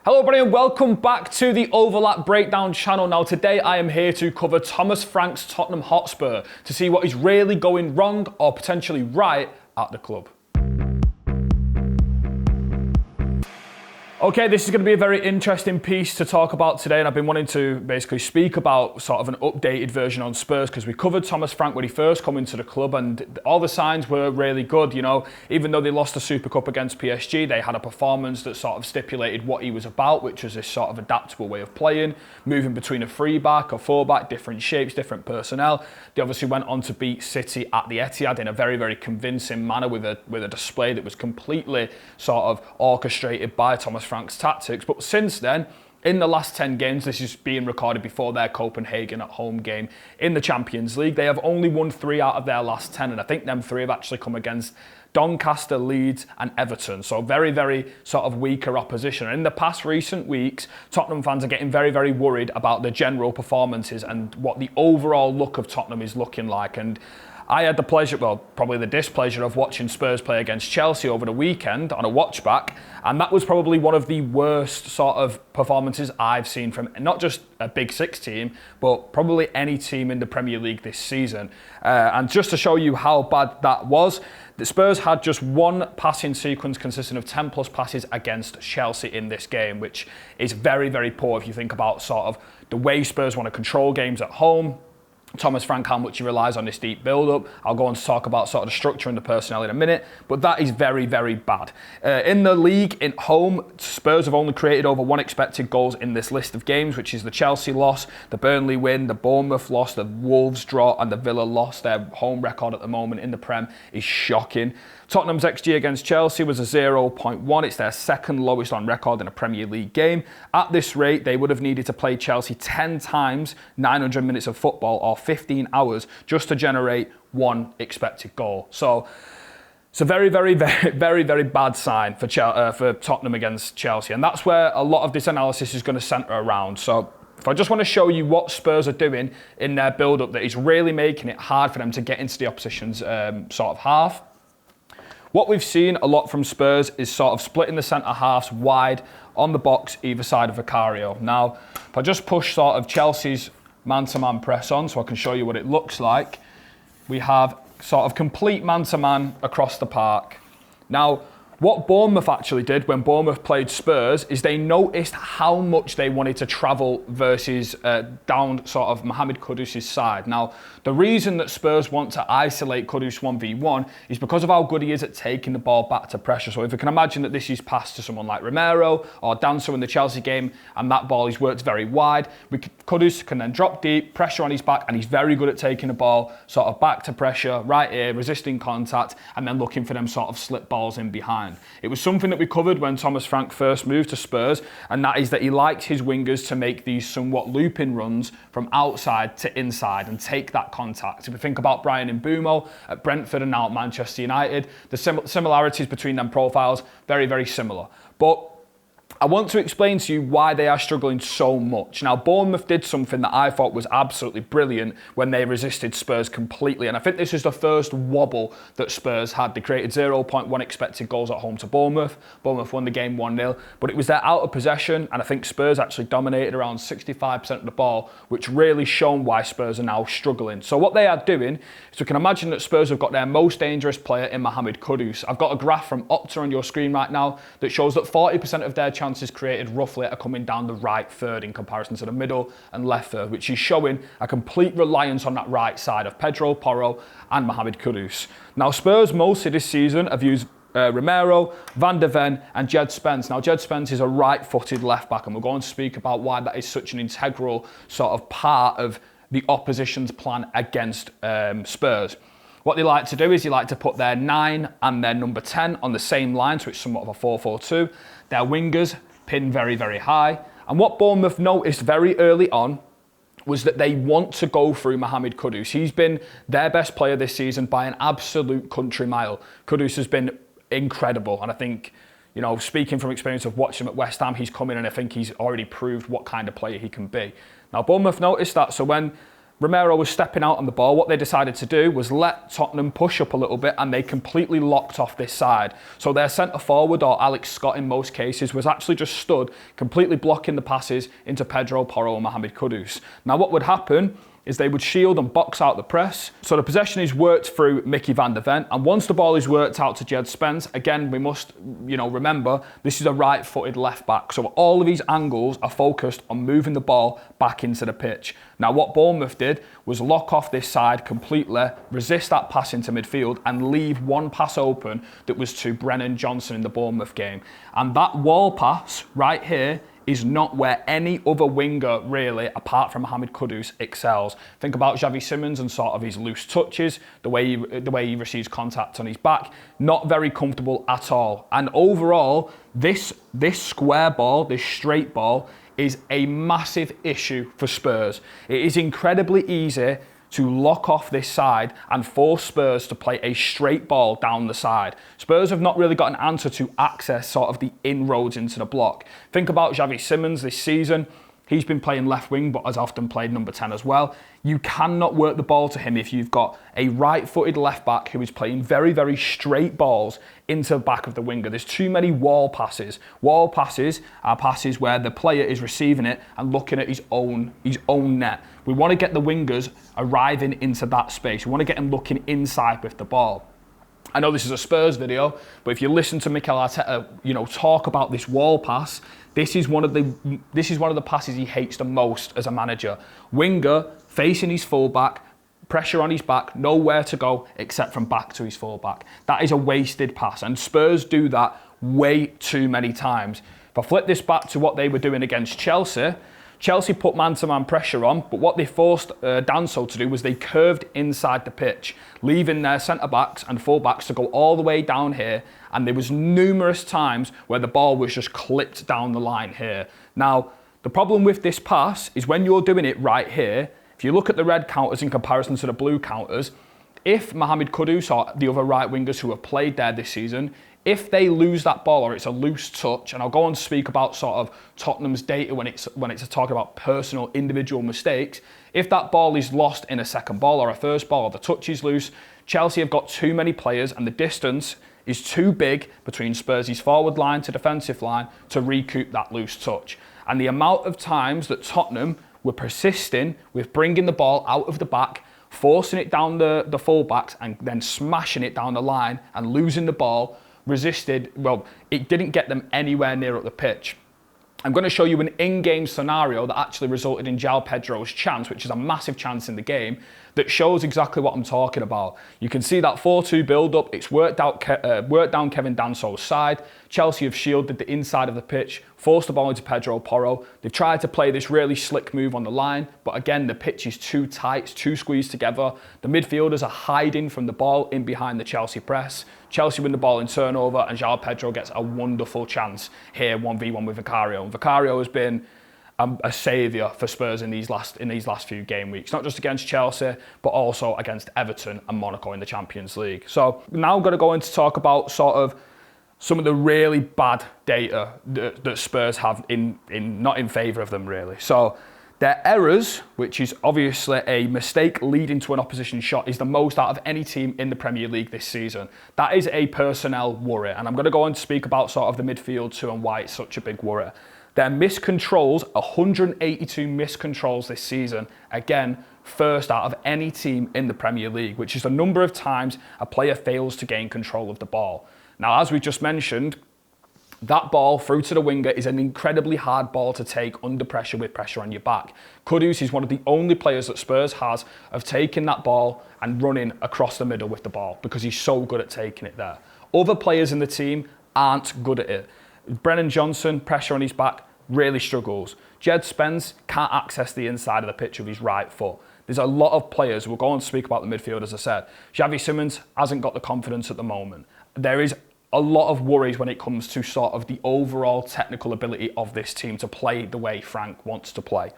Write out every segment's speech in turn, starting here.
Hello everybody and welcome back to the Overlap Breakdown channel. Now today I am here to cover Thomas Frank's Tottenham Hotspur to see what is really going wrong or potentially right at the club. Okay, this is going to be a very interesting piece to talk about today, and I've been wanting to basically speak about sort of an updated version on Spurs because we covered Thomas Frank when he first came into the club and all the signs were really good. You know, even though they lost the Super Cup against PSG, they had a performance that sort of stipulated what he was about, which was this sort of adaptable way of playing, moving between a free back, a full back, different shapes, different personnel. They obviously went on to beat City at the Etihad in a very, very convincing manner with a display that was completely sort of orchestrated by Thomas Frank's tactics. But since then, in the last 10 games, this is being recorded before their Copenhagen at home game in the Champions League, they have only won 3 out of their last 10, and I think them 3 have actually come against Doncaster, Leeds and Everton. So very, very sort of weaker opposition. And in the past recent weeks, Tottenham fans are getting very, very worried about the general performances and what the overall look of Tottenham is looking like. And I had the pleasure, well, probably the displeasure of watching Spurs play against Chelsea over the weekend on a watch back, and that was probably one of the worst sort of performances I've seen from not just a Big Six team, but probably any team in the Premier League this season. And just to show you how bad that was, the Spurs had just one passing sequence consisting of 10 plus passes against Chelsea in this game, which is very, very poor if you think about sort of the way Spurs want to control games at home. Thomas Frank, how much he relies on this deep build-up. I'll go on to talk about sort of the structure and the personnel in a minute, but that is very, very bad. In the league, at home, Spurs have only created over 1 expected goals in this list of games, which is the Chelsea loss, the Burnley win, the Bournemouth loss, the Wolves draw, and the Villa loss. Their home record at the moment in the Prem is shocking. Tottenham's XG against Chelsea was a 0.1. It's their second lowest on record in a Premier League game. At this rate, they would have needed to play Chelsea 10 times 900 minutes of football or 15 hours just to generate 1 expected goal. So it's a very, very, very, very, very bad sign for Tottenham against Chelsea. And that's where a lot of this analysis is going to centre around. So if I just want to show you what Spurs are doing in their build-up that is really making it hard for them to get into the opposition's sort of half. What we've seen a lot from Spurs is sort of splitting the centre halves wide on the box either side of Vicario. Now, if I just push sort of Chelsea's man-to-man press on so I can show you what it looks like, we have sort of complete man-to-man across the park. Now, what Bournemouth actually did when Bournemouth played Spurs is they noticed how much they wanted to travel versus down sort of Mohamed Kudus's side. Now, the reason that Spurs want to isolate Kudus 1v1 is because of how good he is at taking the ball back to pressure. So if you can imagine that this is passed to someone like Romero or Danso in the Chelsea game and that ball is worked very wide, Kudus can then drop deep, pressure on his back, and he's very good at taking the ball sort of back to pressure, right here, resisting contact, and then looking for them sort of slip balls in behind. It was something that we covered when Thomas Frank first moved to Spurs, and that is that he likes his wingers to make these somewhat looping runs from outside to inside and take that contact. If we think about Brian Mbeumo at Brentford and now at Manchester United, the similarities between them profiles, very, very similar. But I want to explain to you why they are struggling so much. Now, Bournemouth did something that I thought was absolutely brilliant when they resisted Spurs completely. And I think this is the first wobble that Spurs had. They created 0.1 expected goals at home to Bournemouth. Bournemouth won the game 1-0. But it was their out of possession. And I think Spurs actually dominated around 65% of the ball, which really shown why Spurs are now struggling. So what they are doing is we can imagine that Spurs have got their most dangerous player in Mohamed Kudus. I've got a graph from Opta on your screen right now that shows that 40% of their chances created roughly are coming down the right third in comparison to the middle and left third, which is showing a complete reliance on that right side of Pedro Porro and Mohamed Kudus. Now, Spurs mostly this season have used Romero, Van der Ven and Jed Spence. Now, Jed Spence is a right-footed left-back, and we're going to speak about why that is such an integral sort of part of the opposition's plan against Spurs. What they like to do is they like to put their 9 and their number 10 on the same line, so it's somewhat of a 4-4-2. Their wingers pin very, very high. And what Bournemouth noticed very early on was that they want to go through Mohamed Kudus. He's been their best player this season by an absolute country mile. Kudus has been incredible, and I think, you know, speaking from experience of watching him at West Ham, he's come in and I think he's already proved what kind of player he can be. Now, Bournemouth noticed that, so when Romero was stepping out on the ball. What they decided to do was let Tottenham push up a little bit, and they completely locked off this side. So their centre forward, or Alex Scott in most cases, was actually just stood completely blocking the passes into Pedro Porro and Mohamed Kudus. Now what would happen is they would shield and box out the press. So the possession is worked through Mickey van der Ven, and once the ball is worked out to Jed Spence, again, we must, remember, this is a right-footed left-back, so all of these angles are focused on moving the ball back into the pitch. Now what Bournemouth did was lock off this side completely, resist that pass into midfield, and leave one pass open that was to Brennan Johnson in the Bournemouth game. And that wall pass right here is not where any other winger really, apart from Mohamed Kudus, excels. Think about Xavi Simons and sort of his loose touches, the way he receives contact on his back. Not very comfortable at all. And overall, this square ball, this straight ball, is a massive issue for Spurs. It is incredibly easy to lock off this side and force Spurs to play a straight ball down the side. Spurs have not really got an answer to access sort of the inroads into the block. Think about Xavi Simons this season. He's been playing left wing, but has often played number 10 as well. You cannot work the ball to him if you've got a right-footed left-back who is playing very, very straight balls into the back of the winger. There's too many wall passes. Wall passes are passes where the player is receiving it and looking at his own net. We want to get the wingers arriving into that space. We want to get them looking inside with the ball. I know this is a Spurs video, but if you listen to Mikel Arteta, talk about this wall pass, this is one of the passes he hates the most as a manager. Winger facing his fullback, pressure on his back, nowhere to go except from back to his fullback. That is a wasted pass, and Spurs do that way too many times. If I flip this back to what they were doing against Chelsea, Chelsea put man-to-man pressure on, but what they forced Danso to do was they curved inside the pitch, leaving their centre-backs and full-backs to go all the way down here, and there was numerous times where the ball was just clipped down the line here. Now, the problem with this pass is when you're doing it right here, if you look at the red counters in comparison to the blue counters, if Mohamed Kudus or the other right wingers who have played there this season, if they lose that ball or it's a loose touch, and I'll go on to speak about sort of Tottenham's data when it's talking about personal individual mistakes, if that ball is lost in a second ball or a first ball or the touch is loose, Chelsea have got too many players and the distance is too big between Spurs' forward line to defensive line to recoup that loose touch. And the amount of times that Tottenham were persisting with bringing the ball out of the back, forcing it down the fullbacks and then smashing it down the line and losing the ball, it didn't get them anywhere near up the pitch. I'm going to show you an in-game scenario that actually resulted in João Pedro's chance, which is a massive chance in the game, that shows exactly what I'm talking about. You can see that 4-2 build-up. It's worked down Kevin Danso's side. Chelsea have shielded the inside of the pitch, forced the ball into Pedro Porro. They've tried to play this really slick move on the line, but again, the pitch is too tight, it's too squeezed together. The midfielders are hiding from the ball in behind the Chelsea press. Chelsea win the ball in turnover, and João Pedro gets a wonderful chance here, 1v1 with Vicario. And Vicario has been a saviour for Spurs in these last few game weeks, not just against Chelsea, but also against Everton and Monaco in the Champions League. So now I'm going to go in to talk about sort of some of the really bad data that Spurs have not in favour of them really. So their errors, which is obviously a mistake leading to an opposition shot, is the most out of any team in the Premier League this season. That is a personnel worry, and I'm going to go on to speak about sort of the midfield too and why it's such a big worry. Their miscontrols, 182 miscontrols this season, again, first out of any team in the Premier League, which is the number of times a player fails to gain control of the ball. Now, as we just mentioned, that ball through to the winger is an incredibly hard ball to take under pressure with pressure on your back. Kudus is one of the only players that Spurs has of taking that ball and running across the middle with the ball because he's so good at taking it there. Other players in the team aren't good at it. Brennan Johnson, pressure on his back, really struggles. Jed Spence can't access the inside of the pitch with his right foot. There's a lot of players, we'll go on to speak about the midfield as I said. Xavi Simons hasn't got the confidence at the moment. There is a lot of worries when it comes to sort of the overall technical ability of this team to play the way Frank wants to play.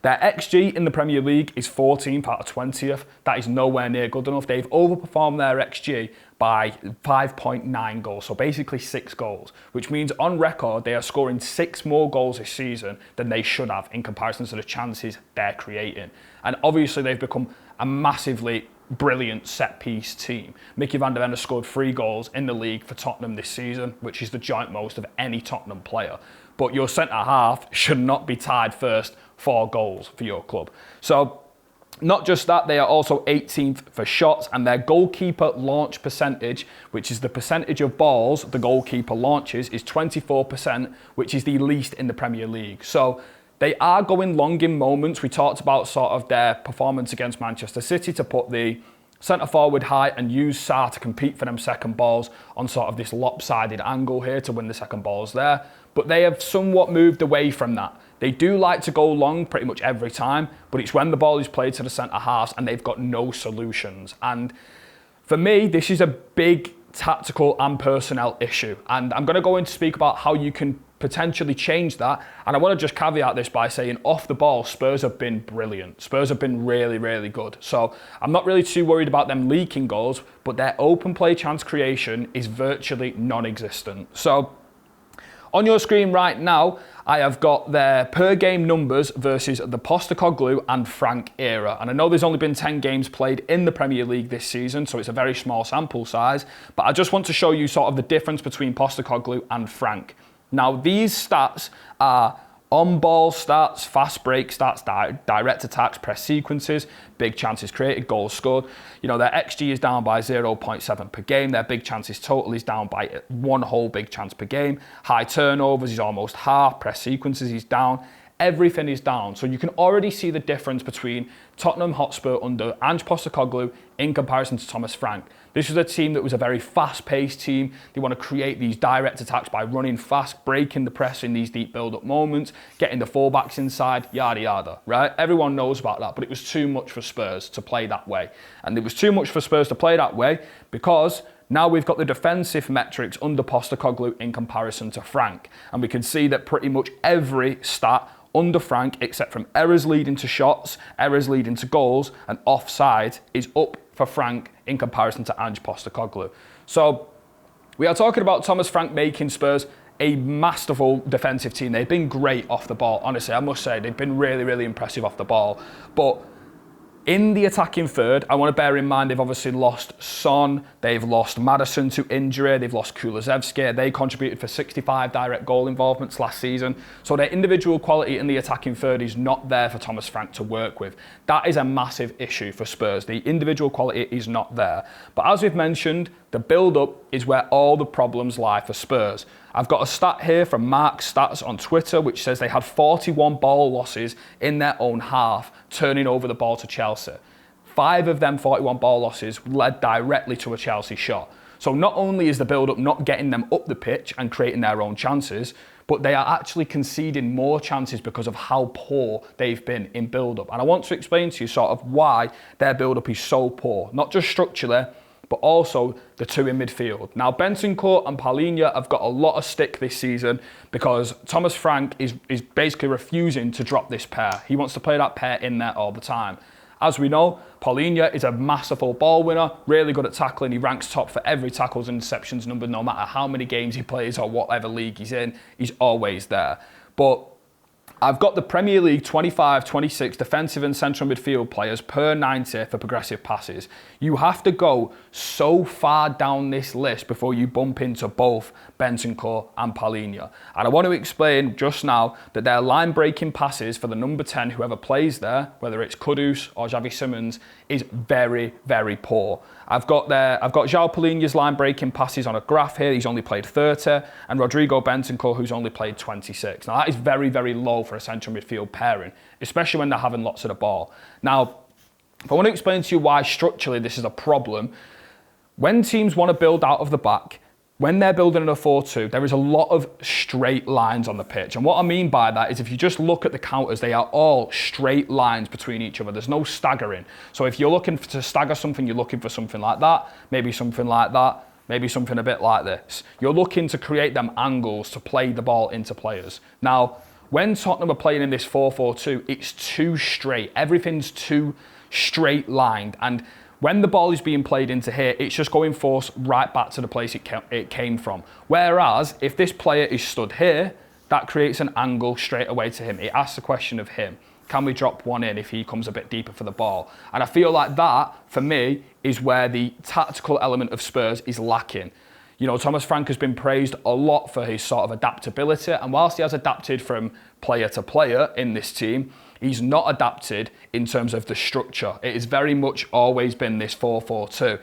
Their XG in the Premier League is 14th out of 20th. That is nowhere near good enough. They've overperformed their XG by 5.9 goals, so basically 6 goals, which means on record they are scoring 6 more goals this season than they should have in comparison to the chances they're creating. And obviously they've become a massively brilliant set-piece team. Mickey van der Ven has scored 3 goals in the league for Tottenham this season, which is the joint most of any Tottenham player. But your centre-half should not be tied first 4 goals for your club. So not just that, they are also 18th for shots, and their goalkeeper launch percentage, which is the percentage of balls the goalkeeper launches, is 24%, which is the least in the Premier League. So they are going long in moments. We talked about sort of their performance against Manchester City to put the centre forward high and use Sarr to compete for them second balls on sort of this lopsided angle here to win the second balls there. But they have somewhat moved away from that. They do like to go long pretty much every time, but it's when the ball is played to the centre halves and they've got no solutions. And for me, this is a big tactical and personnel issue. And I'm going to go in to speak about how you can potentially change that. And I want to just caveat this by saying off the ball, Spurs have been brilliant. Spurs have been really, really good. So I'm not really too worried about them leaking goals, but their open play chance creation is virtually non-existent. So on your screen right now, I have got their per game numbers versus the Postecoglou and Frank era. And I know there's only been 10 games played in the Premier League this season, so it's a very small sample size. But I just want to show you sort of the difference between Postecoglou and Frank. Now, these stats are on-ball stats, fast break stats, direct attacks, press sequences, big chances created, goals scored. You know, their XG is down by 0.7 per game. Their big chances total is down by 1 whole big chance per game. High turnovers is almost half. Press sequences is down. Everything is down. So you can already see the difference between Tottenham Hotspur under Ange Postecoglou in comparison to Thomas Frank. This was a team that was a very fast-paced team. They want to create these direct attacks by running fast, breaking the press in these deep build-up moments, getting the fullbacks inside, yada yada, right? Everyone knows about that, but it was too much for Spurs to play that way. And it was too much for Spurs to play that way because now we've got the defensive metrics under Postecoglou in comparison to Frank. And we can see that pretty much every stat under Frank, except from errors leading to shots, errors leading to goals, and offside, is up for Frank in comparison to Ange Postecoglou. So we are talking about Thomas Frank making Spurs a masterful defensive team. They've been great off the ball. Honestly, I must say, they've been really, really impressive off the ball. But in the attacking third, I want to bear in mind they've obviously lost Son, they've lost Maddison to injury, they've lost Kulusevski. They contributed for 65 direct goal involvements last season. So their individual quality in the attacking third is not there for Thomas Frank to work with. That is a massive issue for Spurs. The individual quality is not there. But as we've mentioned, the build-up is where all the problems lie for Spurs. I've got a stat here from Mark's Stats on Twitter, which says they had 41 ball losses in their own half, turning over the ball to Chelsea. 5 of them 41 ball losses led directly to a Chelsea shot. So not only is the build-up not getting them up the pitch and creating their own chances, but they are actually conceding more chances because of how poor they've been in build-up. And I want to explain to you sort of why their build-up is so poor, not just structurally, but also the two in midfield. Now, Bentancur and Palhinha have got a lot of stick this season because Thomas Frank is basically refusing to drop this pair. He wants to play that pair in there all the time. As we know, Palhinha is a masterful ball winner, really good at tackling. He ranks top for every tackles and interceptions number, no matter how many games he plays or whatever league he's in, he's always there. But I've got the Premier League 25-26 defensive and central midfield players per 90 for progressive passes. You have to go so far down this list before you bump into both Bentancur and Palhinha. And I want to explain just now that their line-breaking passes for the number 10, whoever plays there, whether it's Kudus or Xavi Simons, is very, very poor. I've got João Palhinha's line-breaking passes on a graph here. He's only played 30, and Rodrigo Bentancur, who's only played 26. Now, that is very, very low for a central midfield pairing, especially when they're having lots of the ball. Now, if I want to explain to you why structurally this is a problem, when teams want to build out of the back, when they're building in a 4-2, there is a lot of straight lines on the pitch. And what I mean by that is if you just look at the counters, they are all straight lines between each other. There's no staggering. So if you're looking to stagger something, you're looking for something like that, maybe something like that, maybe something a bit like this. You're looking to create them angles to play the ball into players. Now, when Tottenham are playing in this 4-4-2, it's too straight. Everything's too straight lined. And when the ball is being played into here, it's just going force right back to the place it came from. Whereas if this player is stood here, that creates an angle straight away to him. It asks the question of him. Can we drop one in if he comes a bit deeper for the ball? And I feel like that, for me, is where the tactical element of Spurs is lacking. You know, Thomas Frank has been praised a lot for his sort of adaptability, and whilst he has adapted from player to player in this team, he's not adapted in terms of the structure. It has very much always been this 4-4-2.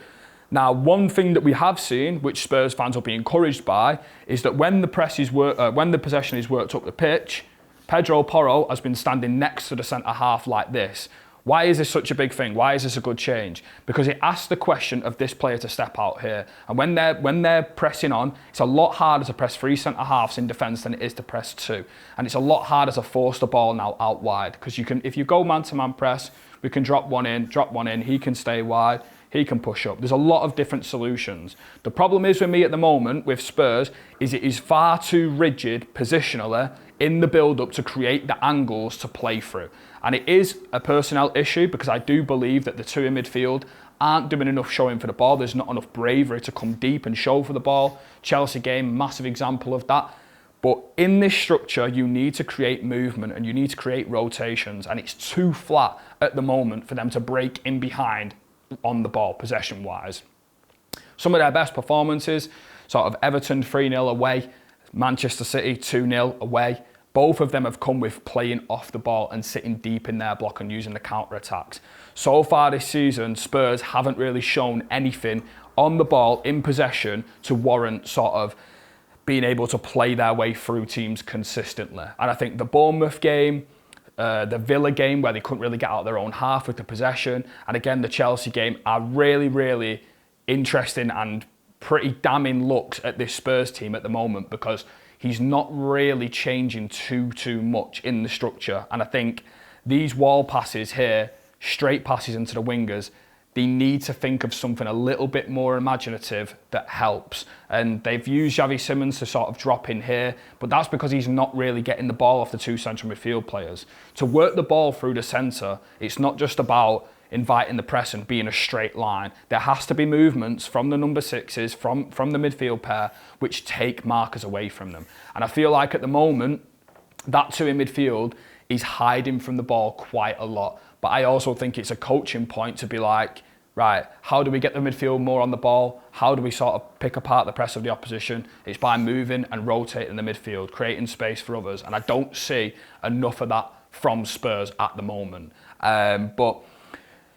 Now, one thing that we have seen, which Spurs fans will be encouraged by, is that when the possession is worked up the pitch, Pedro Porro has been standing next to the centre half like this. Why is this such a big thing? Why is this a good change? Because it asks the question of this player to step out here. And when they're pressing on, it's a lot harder to press 3 centre halves in defence than it is to press 2. And it's a lot harder to force the ball now out wide. Because if you go man-to-man press, we can drop one in, he can stay wide, he can push up. There's a lot of different solutions. The problem is with me at the moment with Spurs is it is far too rigid positionally in the build-up to create the angles to play through. And it is a personnel issue because I do believe that the 2 in midfield aren't doing enough showing for the ball. There's not enough bravery to come deep and show for the ball. Chelsea game, massive example of that. But in this structure, you need to create movement and you need to create rotations. And it's too flat at the moment for them to break in behind on the ball, possession-wise. Some of their best performances, sort of Everton 3-0 away, Manchester City 2-0 away. Both of them have come with playing off the ball and sitting deep in their block and using the counter-attacks. So far this season, Spurs haven't really shown anything on the ball in possession to warrant sort of being able to play their way through teams consistently. And I think the Bournemouth game, the Villa game where they couldn't really get out of their own half with the possession, and again the Chelsea game are really, really interesting and pretty damning looks at this Spurs team at the moment because he's not really changing too much in the structure. And I think these wall passes here, straight passes into the wingers, they need to think of something a little bit more imaginative that helps. And they've used Xavi Simons to sort of drop in here, but that's because he's not really getting the ball off the 2 central midfield players. To work the ball through the centre, it's not just about inviting the press and being a straight line. There has to be movements from the number 6s, from the midfield pair, which take markers away from them. And I feel like at the moment, that 2 in midfield is hiding from the ball quite a lot. But I also think it's a coaching point to be like, right, how do we get the midfield more on the ball? How do we sort of pick apart the press of the opposition? It's by moving and rotating the midfield, creating space for others. And I don't see enough of that from Spurs at the moment. But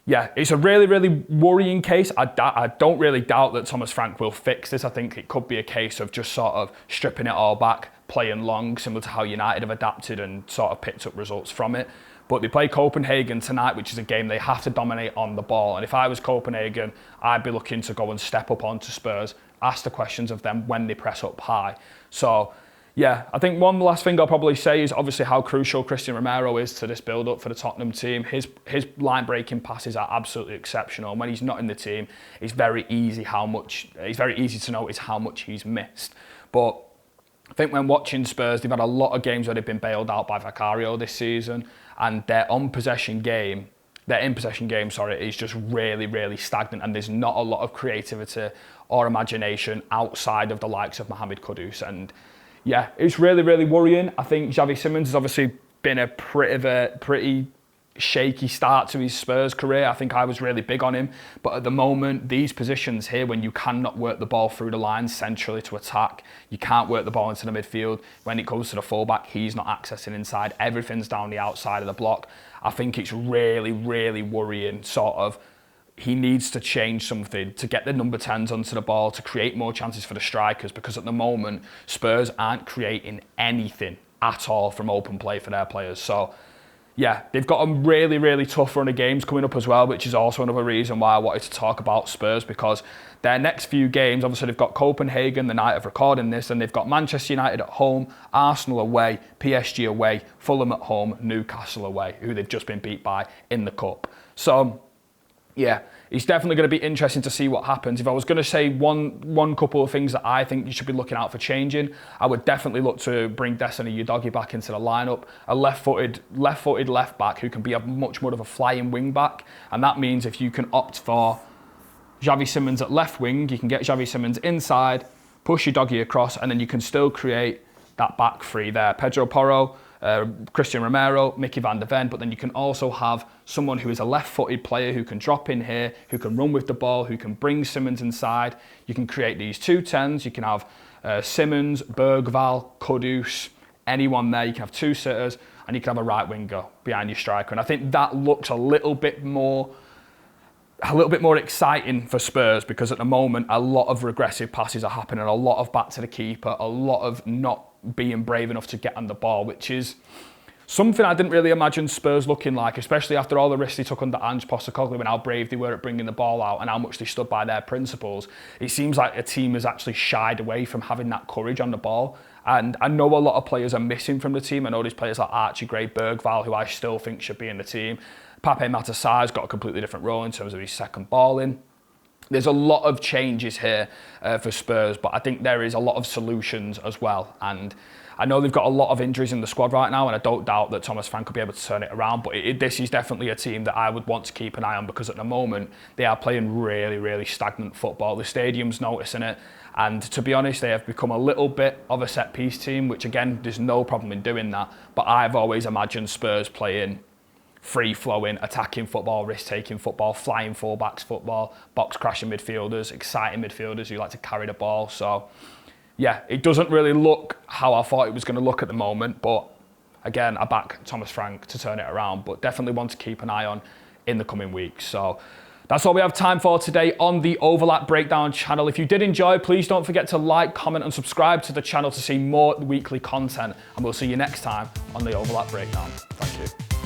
yeah, it's a really, really worrying case. I don't really doubt that Thomas Frank will fix this. I think it could be a case of just sort of stripping it all back, playing long, similar to how United have adapted and sort of picked up results from it. But they play Copenhagen tonight, which is a game they have to dominate on the ball. And if I was Copenhagen, I'd be looking to go and step up onto Spurs, ask the questions of them when they press up high. So yeah, I think one last thing I'll probably say is obviously how crucial Christian Romero is to this build-up for the Tottenham team. His line-breaking passes are absolutely exceptional. When he's not in the team, it's very easy to notice how much he's missed. But I think when watching Spurs, they've had a lot of games where they've been bailed out by Vicario this season, and their in-possession game, is just really, really stagnant, and there's not a lot of creativity or imagination outside of the likes of Mohamed Kudus. And yeah, it's really, really worrying. I think Xavi Simons has obviously been a pretty shaky start to his Spurs career. I think I was really big on him. But at the moment, these positions here, when you cannot work the ball through the lines centrally to attack, you can't work the ball into the midfield. When it goes to the fullback, he's not accessing inside. Everything's down the outside of the block. I think it's really, really worrying, sort of. He needs to change something to get the number 10s onto the ball, to create more chances for the strikers, because at the moment, Spurs aren't creating anything at all from open play for their players. So yeah, they've got a really, really tough run of games coming up as well, which is also another reason why I wanted to talk about Spurs, because their next few games, obviously they've got Copenhagen the night of recording this, and they've got Manchester United at home, Arsenal away, PSG away, Fulham at home, Newcastle away, who they've just been beat by in the Cup. So yeah, it's definitely going to be interesting to see what happens. If I was going to say one couple of things that I think you should be looking out for changing, I would definitely look to bring Destiny Udogie back into the lineup, a left-footed left back who can be a much more of a flying wing back, and that means if you can opt for Xavi Simons at left wing, you can get Xavi Simons inside, push your doggy across, and then you can still create that back three there. Pedro Porro, Christian Romero, Mickey van der Ven, but then you can also have someone who is a left-footed player who can drop in here, who can run with the ball, who can bring Simons inside. You can create these 2-10s. You can have Simons, Bergval, Kudus, anyone there. You can have 2 sitters, and you can have a right winger behind your striker. And I think that looks a little bit more exciting for Spurs, because at the moment a lot of regressive passes are happening, a lot of back to the keeper, a lot of not being brave enough to get on the ball, which is something I didn't really imagine Spurs looking like, especially after all the risks they took under Ange Postecoglou and how brave they were at bringing the ball out and how much they stood by their principles. It seems like a team has actually shied away from having that courage on the ball. And I know a lot of players are missing from the team. I know there's players like Archie Gray, Bergval, who I still think should be in the team. Pape Matasar's got a completely different role in terms of his second ball in. There's a lot of changes here for Spurs, but I think there is a lot of solutions as well. And I know they've got a lot of injuries in the squad right now, and I don't doubt that Thomas Frank will be able to turn it around. But this is definitely a team that I would want to keep an eye on, because at the moment they are playing really, really stagnant football. The stadium's noticing it. And to be honest, they have become a little bit of a set-piece team, which again, there's no problem in doing that. But I've always imagined Spurs playing free-flowing, attacking football, risk-taking football, flying full-backs football, box-crashing midfielders, exciting midfielders who like to carry the ball. So, yeah, it doesn't really look how I thought it was going to look at the moment. But, again, I back Thomas Frank to turn it around, but definitely want to keep an eye on in the coming weeks. So, that's all we have time for today on the Overlap Breakdown channel. If you did enjoy, please don't forget to like, comment, and subscribe to the channel to see more weekly content. And we'll see you next time on the Overlap Breakdown. Thank you.